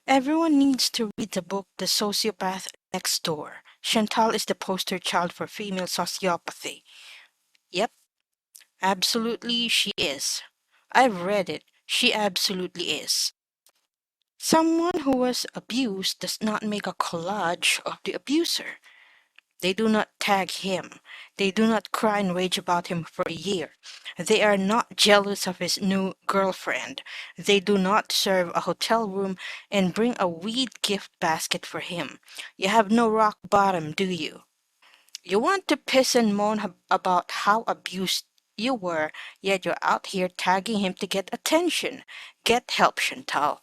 Everyone needs to read the book The Sociopath Next Door. Chantal is the poster child for female sociopathy. Yep, absolutely she is. I've read it. She absolutely is. Someone who was abused does not make a collage of the abuser. They do not tag him. They do not cry and rage about him for a year. They are not jealous of his new girlfriend. They do not serve a hotel room and bring a weed gift basket for him. You have no rock bottom, do you? You want to piss and moan about how abused you were, yet you're out here tagging him to get attention. Get help, Chantal.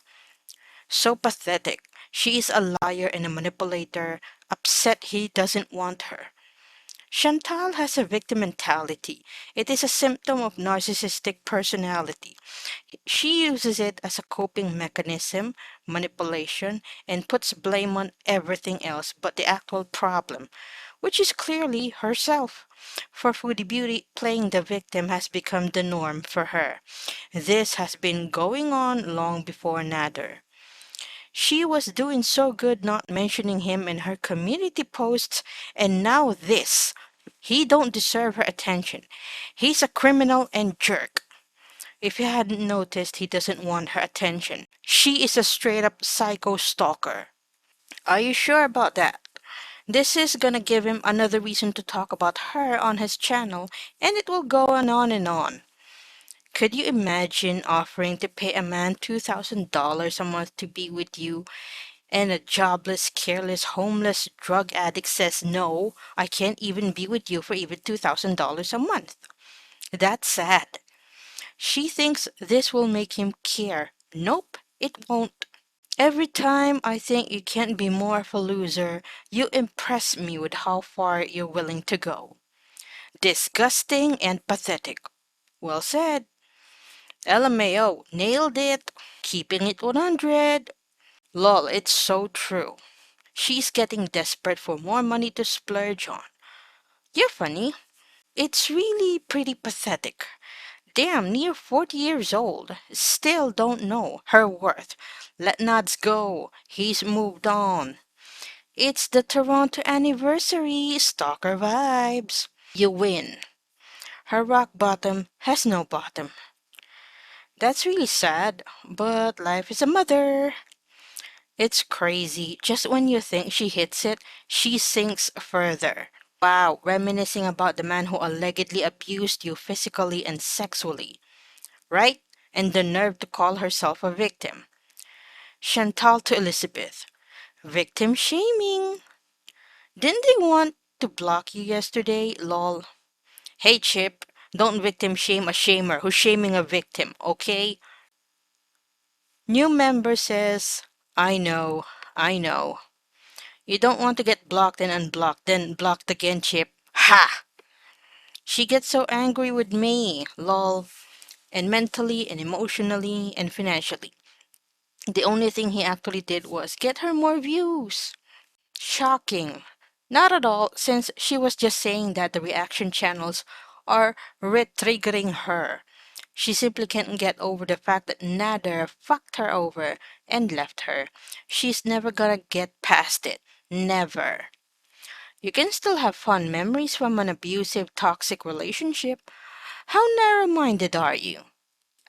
So pathetic. She is a liar and a manipulator, upset he doesn't want her. Chantal has a victim mentality. It is a symptom of narcissistic personality. She uses it as a coping mechanism, manipulation, and puts blame on everything else but the actual problem, which is clearly herself. For Foodie Beauty, playing the victim has become the norm for her. This has been going on long before Nader. She was doing so good not mentioning him in her community posts, and now this. He don't deserve her attention. He's a criminal and jerk. If you hadn't noticed, he doesn't want her attention. She is a straight up psycho stalker. Are you sure about that? This is gonna give him another reason to talk about her on his channel, and it will go on and on. Could you imagine offering to pay a man $2,000 a month to be with you, and a jobless, careless, homeless drug addict says, "No, I can't even be with you for even $2,000 a month"? That's sad. She thinks this will make him care. Nope, it won't. Every time I think you can't be more of a loser, you impress me with how far you're willing to go. Disgusting and pathetic. Well said. LMAO, nailed it. Keeping it 100. Lol, it's so true. She's getting desperate for more money to splurge on. You're funny. It's really pretty pathetic. Damn, near 40 years old. Still don't know her worth. Let Nads go. He's moved on. It's the Toronto anniversary. Stalker vibes. You win. Her rock bottom has no bottom. That's really sad, but life is a mother. It's crazy. Just when you think she hits it, she sinks further. Wow, reminiscing about the man who allegedly abused you physically and sexually, right? And the nerve to call herself a victim. Chantal to Elizabeth. Victim shaming. Didn't they want to block you yesterday? Lol. Hey Chip, don't victim shame a shamer who's shaming a victim, okay? New member says, I know, I know. You don't want to get blocked and unblocked, then blocked again, Chip. Ha! She gets so angry with me, lol, and mentally and emotionally and financially. The only thing he actually did was get her more views. Shocking. Not at all, since she was just saying that the reaction channels are re-triggering her. She simply can't get over the fact that Nader fucked her over and left her. She's never gonna get past it. Never. You can still have fond memories from an abusive, toxic relationship. How narrow minded are you?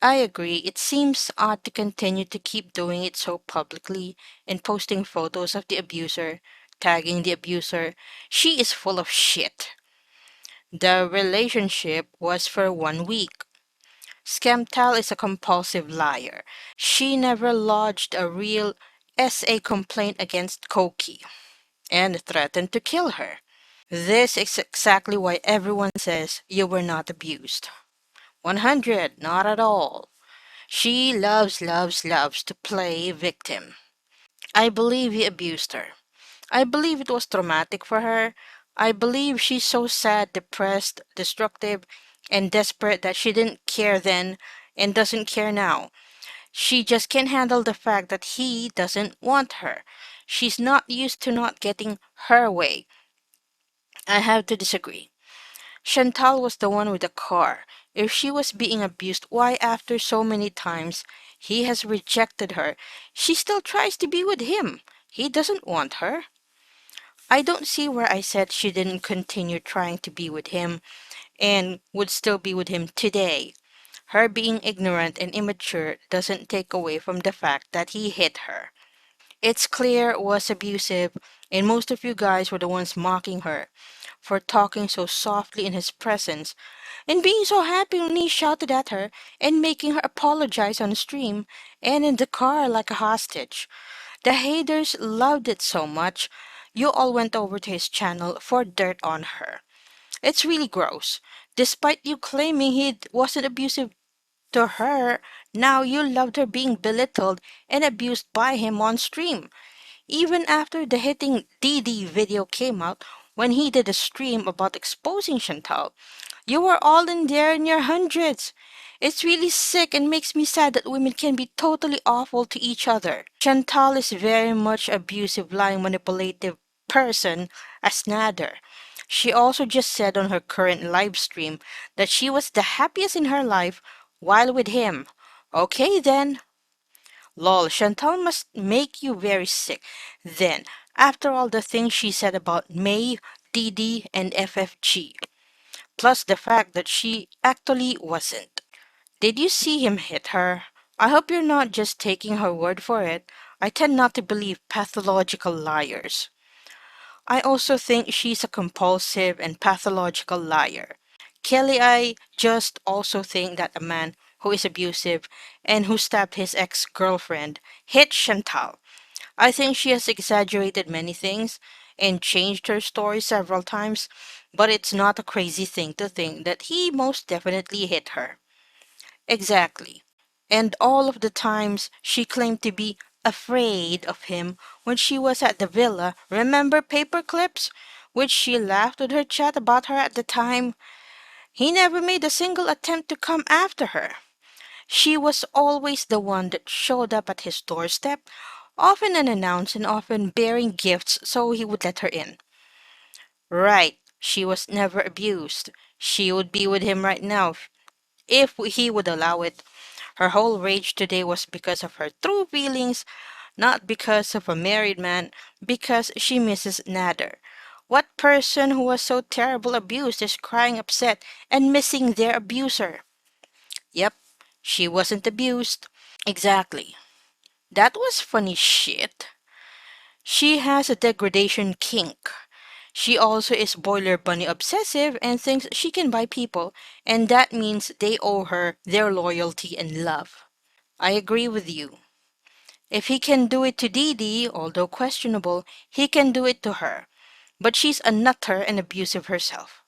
I agree, it seems odd to continue to keep doing it so publicly and posting photos of the abuser, tagging the abuser. She is full of shit. The relationship was for 1 week. Scamtal is a compulsive liar. She never lodged a real SA complaint against Koki and threatened to kill her. This is exactly why everyone says you were not abused. 100, not at all. She loves, loves, loves to play victim. I believe he abused her. I believe it was traumatic for her. I believe she's so sad, depressed, destructive, and desperate that she didn't care then and doesn't care now. She just can't handle the fact that he doesn't want her. She's not used to not getting her way. I have to disagree. Chantal was the one with the car. If she was being abused, why after so many times He has rejected her. She still tries to be with him. He doesn't want her. I don't see where I said she didn't continue trying to be with him and would still be with him today. Her being ignorant and immature doesn't take away from the fact that he hit her. It's clear it was abusive, and most of you guys were the ones mocking her for talking so softly in his presence and being so happy when he shouted at her and making her apologize on stream and in the car like a hostage. The haters loved it so much, you all went over to his channel for dirt on her. It's really gross. Despite you claiming he wasn't abusive to her, now you loved her being belittled and abused by him on stream. Even after the hitting DD video came out, when he did a stream about exposing Chantal, you were all in there in your hundreds. It's really sick and makes me sad that women can be totally awful to each other. Chantal is very much abusive, lying, manipulative person as Nader. She also just said on her current live stream that she was the happiest in her life while with him. Okay then. Lol, Chantal must make you very sick. Then, after all the things she said about May, Didi, and FFG, plus the fact that she actually wasn't. Did you see him hit her? I hope you're not just taking her word for it. I tend not to believe pathological liars. I also think she's a compulsive and pathological liar. Kelly, I just also think that a man who is abusive and who stabbed his ex-girlfriend hit Chantal. I think she has exaggerated many things and changed her story several times, but it's not a crazy thing to think that he most definitely hit her. Exactly. And all of the times she claimed to be afraid of him when she was at the villa, remember paper clips? Which she laughed with her chat about her at the time. He never made a single attempt to come after her. She was always the one that showed up at his doorstep, often unannounced and often bearing gifts so he would let her in. Right, she was never abused. She would be with him right now if he would allow it. Her whole rage today was because of her true feelings, not because of a married man, because she misses Nader. What person who was so terrible abused is crying upset and missing their abuser? Yep, she wasn't abused. Exactly. That was funny shit. She has a degradation kink. She also is boiler bunny obsessive and thinks she can buy people, and that means they owe her their loyalty and love. I agree with you. If he can do it to Dee, although questionable, he can do it to her. But she's a nutter and abusive herself.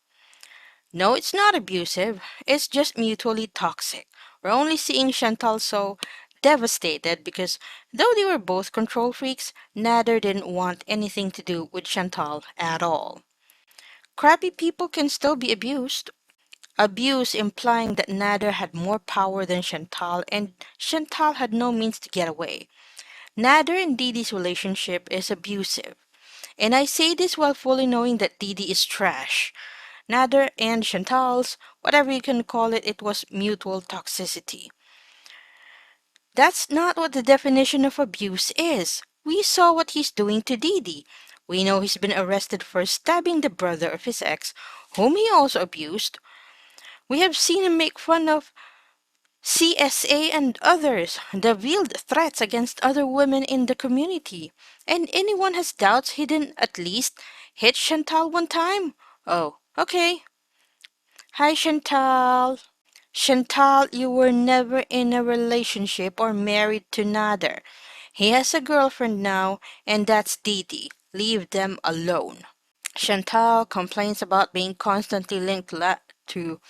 No, it's not abusive. It's just mutually toxic. We're only seeing Chantal so devastated because though they were both control freaks, Nader didn't want anything to do with Chantal at all. Crappy people can still be abused. Abuse implying that Nader had more power than Chantal and Chantal had no means to get away. Nader and Didi's relationship is abusive. And I say this while fully knowing that Didi is trash. Nader and Chantal's, whatever you can call it, it was mutual toxicity. That's not what the definition of abuse is. We saw what he's doing to Didi. We know he's been arrested for stabbing the brother of his ex, whom he also abused. We have seen him make fun of CSA and others, the veiled threats against other women in the community. And anyone has doubts he didn't at least hit Chantal one time? Oh, okay. Hi, Chantal. Chantal, you were never in a relationship or married to Nader. He has a girlfriend now, and that's Didi. Leave them alone. Chantal complains about being constantly linked to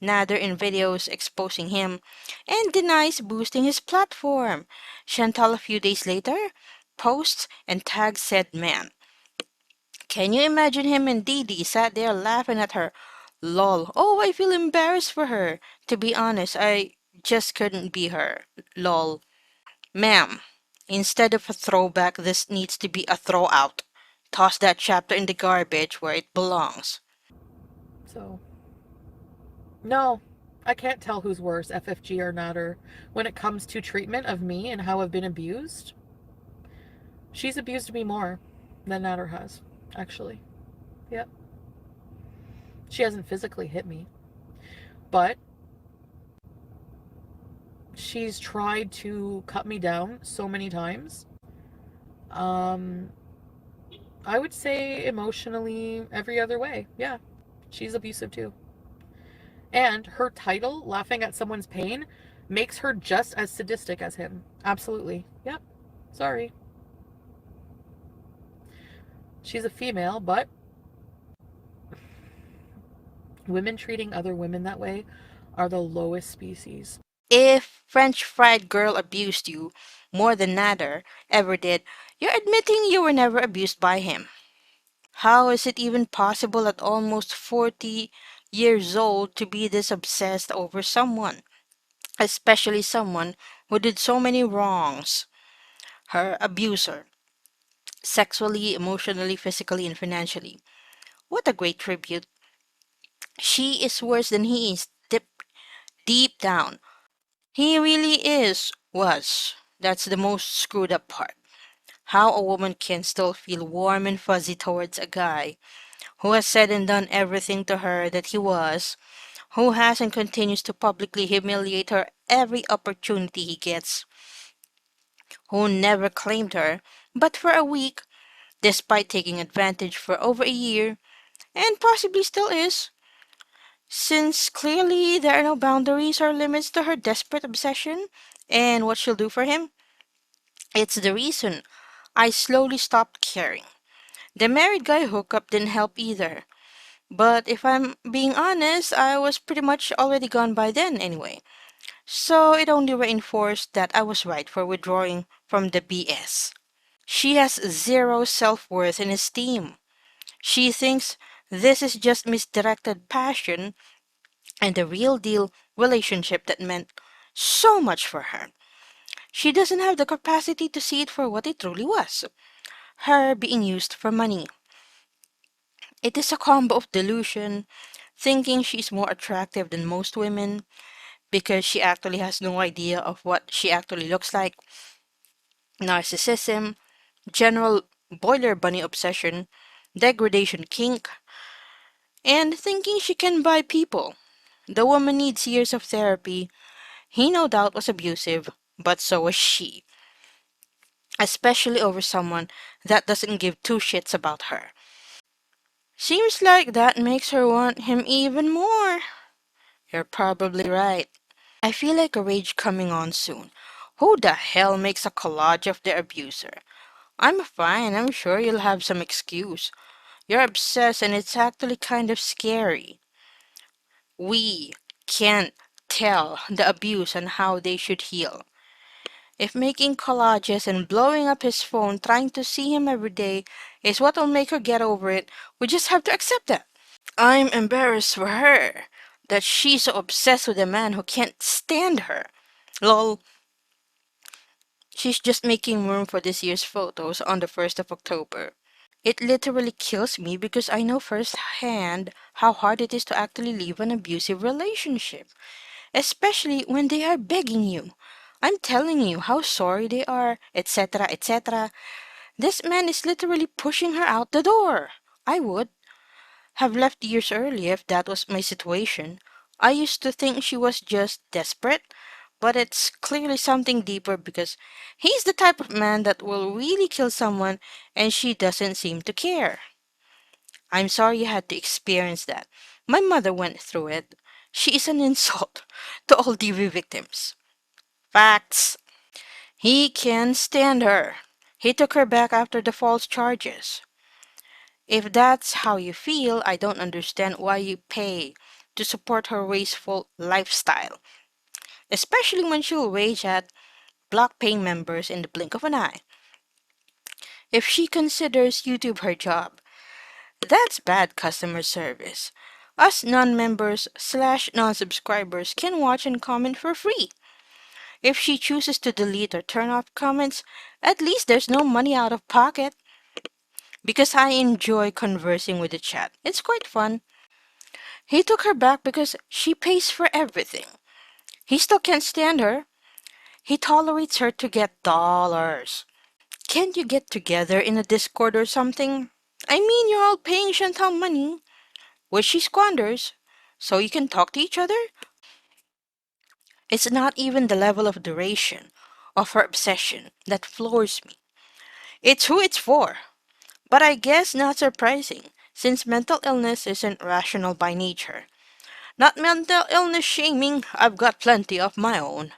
Nader in videos exposing him and denies boosting his platform. Chantal, a few days later, posts and tags said man. Can you imagine him and Didi sat there laughing at her? Lol. Oh, I feel embarrassed for her. To be honest, I just couldn't be her. Lol. Ma'am, instead of a throwback, this needs to be a throw out. Toss that chapter in the garbage where it belongs. So, no. I can't tell who's worse, FFG or Nader. When it comes to treatment of me and how I've been abused, she's abused me more than Nader has, actually. Yep. She hasn't physically hit me, but she's tried to cut me down so many times. Um, I would say emotionally, every other way. Yeah, she's abusive too. And her title, laughing at someone's pain, makes her just as sadistic as him. Absolutely. Yep. Sorry. She's a female, but women treating other women that way are the lowest species. If French fried girl abused you more than Nader ever did, you're admitting you were never abused by him. How is it even possible at almost 40 years old to be this obsessed over someone, especially someone who did so many wrongs? Her abuser, sexually, emotionally, physically, and financially. What a great tribute. She is worse than he is deep down. He really was. That's the most screwed up part. How a woman can still feel warm and fuzzy towards a guy who has said and done everything to her that he was, who has and continues to publicly humiliate her every opportunity he gets, who never claimed her, but for a week, despite taking advantage for over a year, and possibly still is, since clearly there are no boundaries or limits to her desperate obsession and what she'll do for him. It's the reason I slowly stopped caring. The married guy hookup didn't help either. But if I'm being honest, I was pretty much already gone by then anyway. So it only reinforced that I was right for withdrawing from the BS. She has zero self worth and esteem. She thinks this is just misdirected passion and the real deal relationship that meant so much for her. She doesn't have the capacity to see it for what it truly was, her being used for money. It is a combo of delusion, thinking she's more attractive than most women because she actually has no idea of what she actually looks like, narcissism, general boiler bunny obsession, degradation kink, and thinking she can buy people. The woman needs years of therapy. He no doubt was abusive, but so was she, especially over someone that doesn't give two shits about her. Seems like that makes her want him even more. You're probably right. I feel like a rage coming on soon. Who the hell makes a collage of their abuser? I'm fine, I'm sure you'll have some excuse. You're obsessed and it's actually kind of scary. We can't tell the abuse and how they should heal. If making collages and blowing up his phone trying to see him every day is what'll make her get over it, we just have to accept that. I'm embarrassed for her that she's so obsessed with a man who can't stand her. Lol, she's just making room for this year's photos on the 1st of October. It literally kills me because I know firsthand how hard it is to actually leave an abusive relationship, especially when they are begging you. I'm telling you how sorry they are, etc., etc. This man is literally pushing her out the door. I would have left years early if that was my situation. I used to think she was just desperate, but it's clearly something deeper because he's the type of man that will really kill someone and she doesn't seem to care. I'm sorry you had to experience that. My mother went through it. She is an insult to all DV victims. Facts. He can stand her. He took her back after the false charges. If that's how you feel, I don't understand why you pay to support her wasteful lifestyle, especially when she'll rage at block paying members in the blink of an eye. If she considers YouTube her job, that's bad customer service. Us non-members slash non-subscribers can watch and comment for free. If she chooses to delete or turn off comments, at least there's no money out of pocket. Because I enjoy conversing with the chat. It's quite fun. He took her back because she pays for everything. He still can't stand her. He tolerates her to get dollars. Can't you get together in a Discord or something? I mean, you're all paying Chantal money, which she squanders, so you can talk to each other? It's not even the level of duration of her obsession that floors me. It's who it's for. But I guess not surprising, since mental illness isn't rational by nature. Not mental illness shaming, I've got plenty of my own.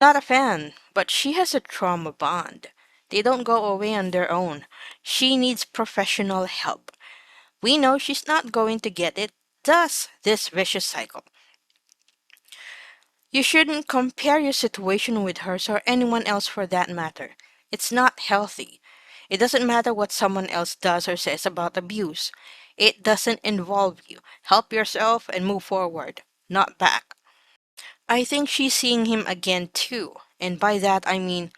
Not a fan, but she has a trauma bond. They don't go away on their own. She needs professional help. We know she's not going to get it, thus, this vicious cycle. You shouldn't compare your situation with hers or anyone else for that matter. It's not healthy. It doesn't matter what someone else does or says about abuse. It doesn't involve you. Help yourself and move forward, not back. I think she's seeing him again too. And by that I mean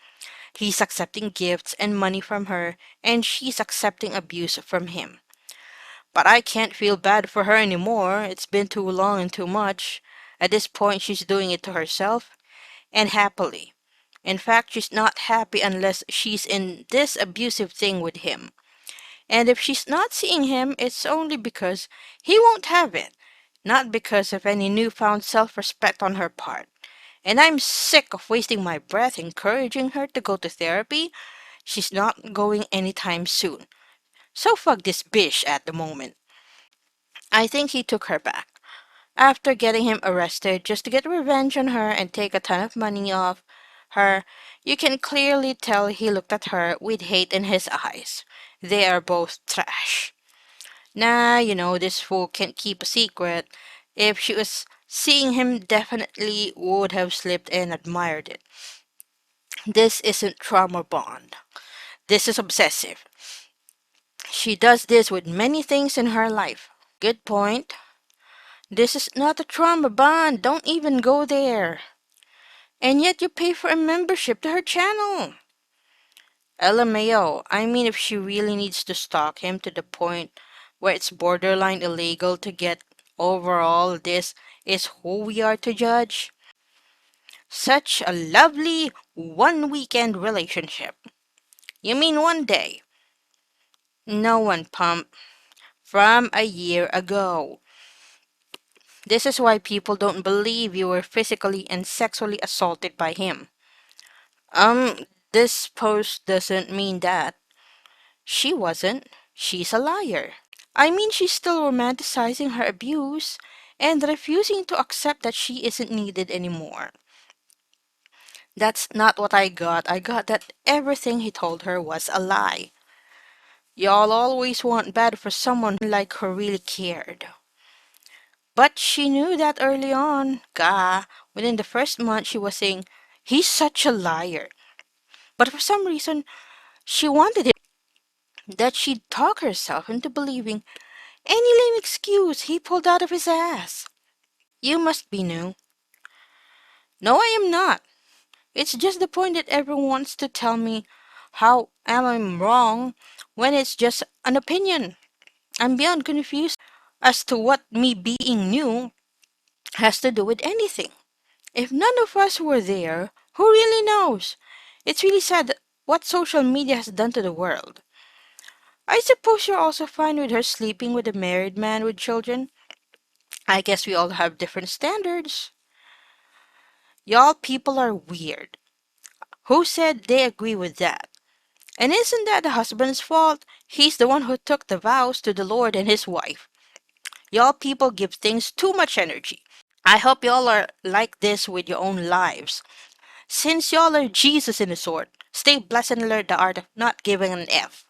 he's accepting gifts and money from her, and she's accepting abuse from him. But I can't feel bad for her anymore. It's been too long and too much. At this point, she's doing it to herself and happily. In fact, she's not happy unless she's in this abusive thing with him. And if she's not seeing him, it's only because he won't have it, not because of any newfound self respect on her part. And I'm sick of wasting my breath encouraging her to go to therapy. She's not going anytime soon. So fuck this bitch at the moment. I think he took her back. After getting him arrested just to get revenge on her and take a ton of money off her, you can clearly tell he looked at her with hate in his eyes. They are both trash. Nah, this fool can't keep a secret. If she was seeing him, definitely would have slipped and admired it. This isn't trauma bond. This is obsessive. She does this with many things in her life. Good point. This is not a trauma bond. Don't even go there. And yet you pay for a membership to her channel. LMAO, I mean if she really needs to stalk him to the point where it's borderline illegal to get overall, this is who we are to judge. Such a lovely one weekend relationship. You mean one day? No one pump from a year ago. This is why people don't believe you were physically and sexually assaulted by him. Um, this post doesn't mean that. She wasn't. She's a liar. I mean, she's still romanticizing her abuse and refusing to accept that she isn't needed anymore. That's not what I got. I got that everything he told her was a lie. Y'all always want bad for someone like her really cared. But she knew that early on. Within the first month, she was saying, he's such a liar. But for some reason, she wanted him that she'd talk herself into believing any lame excuse he pulled out of his ass. You must be new. No, I am not. It's just the point that everyone wants to tell me how am I wrong when it's just an opinion. I'm beyond confused as to what me being new has to do with anything. If none of us were there, who really knows? It's really sad what social media has done to the world. I suppose you're also fine with her sleeping with a married man with children. I guess we all have different standards. Y'all people are weird. Who said they agree with that? And isn't that the husband's fault? He's the one who took the vows to the Lord and his wife. Y'all people give things too much energy. I hope y'all are like this with your own lives. Since y'all are Jesus in a sort, stay blessed and learn the art of not giving an F.